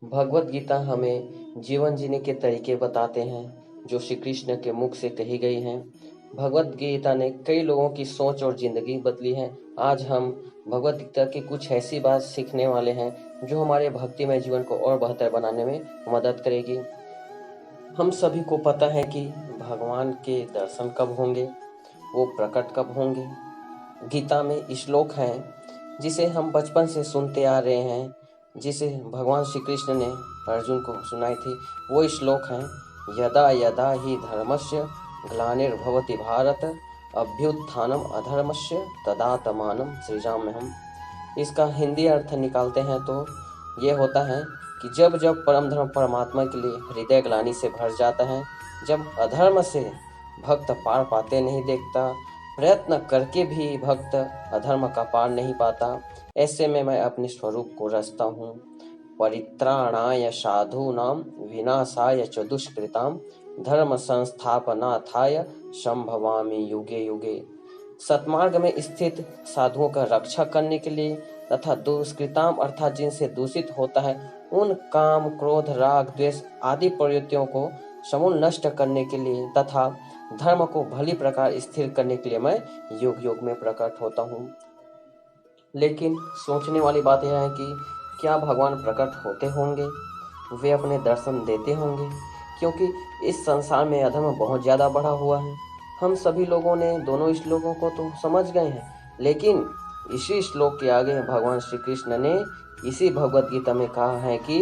भगवत गीता हमें जीवन जीने के तरीके बताते हैं जो श्री कृष्ण के मुख से कही गई हैं। भगवत गीता ने कई लोगों की सोच और ज़िंदगी बदली है। आज हम भगवत गीता की कुछ ऐसी बात सीखने वाले हैं जो हमारे भक्तिमय जीवन को और बेहतर बनाने में मदद करेगी। हम सभी को पता है कि भगवान के दर्शन कब होंगे, वो प्रकट कब होंगे। गीता में श्लोक हैं जिसे हम बचपन से सुनते आ रहे हैं, जिसे भगवान श्री कृष्ण ने अर्जुन को सुनाई थी। वो श्लोक हैं, यदा यदा ही धर्मस्य ग्लानिर्भवति भारत अभ्युत्थानम अधर्मस्य तदात्मानं सृजाम्यहम्। इसका हिंदी अर्थ निकालते हैं तो ये होता है कि जब जब परम धर्म परमात्मा के लिए हृदय ग्लानि से भर जाता है, जब अधर्म से भक्त पार पाते नहीं देखता, प्रयत्न करके भी भक्त अधर्म का पार नहीं पाता, ऐसे में मैं अपने स्वरूप को रचता हूँ। परित्राणाय साधूनां विनाशाय च दुष्कृतां धर्म संस्थापनार्थाय संभवामि युगे युगे। सतमार्ग में स्थित साधुओं का रक्षा करने के लिए तथा दुष्कृताम अर्थात जिनसे दूषित होता है उन काम क्रोध राग द्वेष आदि प्रवृत्तियों को समूल नष्ट करने के लिए तथा धर्म को भली प्रकार स्थिर करने के लिए मैं युग युग में प्रकट होता हूँ। लेकिन सोचने वाली बात यह है कि क्या भगवान प्रकट होते होंगे, वे अपने दर्शन देते होंगे, क्योंकि इस संसार में अधर्म बहुत ज़्यादा बढ़ा हुआ है। हम सभी लोगों ने दोनों श्लोकों को तो समझ गए हैं, लेकिन इसी श्लोक के आगे भगवान श्री कृष्ण ने इसी भगवत गीता में कहा है कि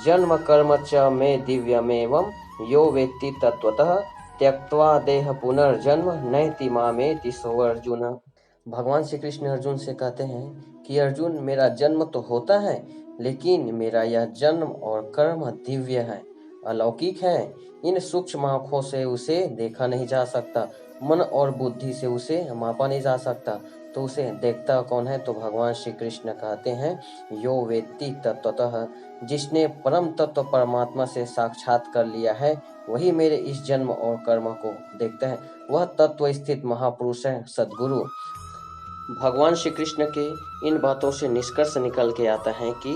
जन्म कर्म च मे दिव्यमेवं यो वेत्ति तत्वतः त्यक्त्वा देह पुनर्जन्म नैति मामेति सो अर्जुन। भगवान श्री कृष्ण अर्जुन से कहते हैं कि अर्जुन, मेरा जन्म तो होता है, लेकिन मेरा यह जन्म और कर्म दिव्य है, अलौकिक है। इन सूक्ष्म आँखों से उसे देखा नहीं जा सकता, मन और बुद्धि से उसे मापा नहीं जा सकता, तो उसे देखता कौन है? तो भगवान श्री कृष्ण कहते हैं, यो वेत्ति तत्वतः, जिसने परम तत्व परमात्मा से साक्षात कर लिया है वही मेरे इस जन्म और कर्म को देखता है। वह तत्व स्थित महापुरुष है, सद्गुरु। भगवान श्री कृष्ण के इन बातों से निष्कर्ष निकल के आता है कि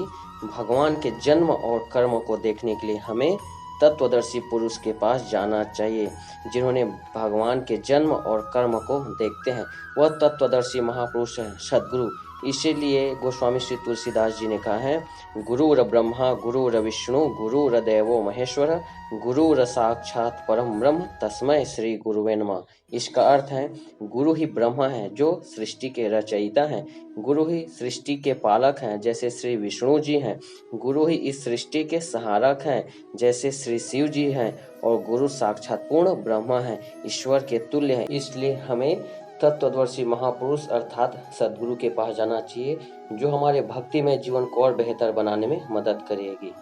भगवान के जन्म और कर्म को देखने के लिए हमें तत्वदर्शी पुरुष के पास जाना चाहिए, जिन्होंने भगवान के जन्म और कर्म को देखते हैं। वह तत्वदर्शी महापुरुष है, सद्गुरु। इसीलिए गोस्वामी श्री तुलसीदास जी ने कहा है, गुरुर ब्रह्मा गुरुर विष्णु गुरुर देवो महेश्वर गुरुर साक्षात परम ब्रह्म तस्मै श्री गुरुवे नमः। इसका अर्थ है, गुरु ही ब्रह्मा है जो सृष्टि के रचयिता हैं, गुरु ही सृष्टि के पालक हैं जैसे श्री विष्णु जी हैं, गुरु ही इस सृष्टि के सहारक हैं जैसे श्री शिव जी हैं, और गुरु साक्षात पूर्ण ब्रह्मा है, ईश्वर के तुल्य है। इसलिए हमें तत्वदर्शी महापुरुष अर्थात सद्गुरु के पास जाना चाहिए, जो हमारे भक्तिमय जीवन को और बेहतर बनाने में मदद करेगी।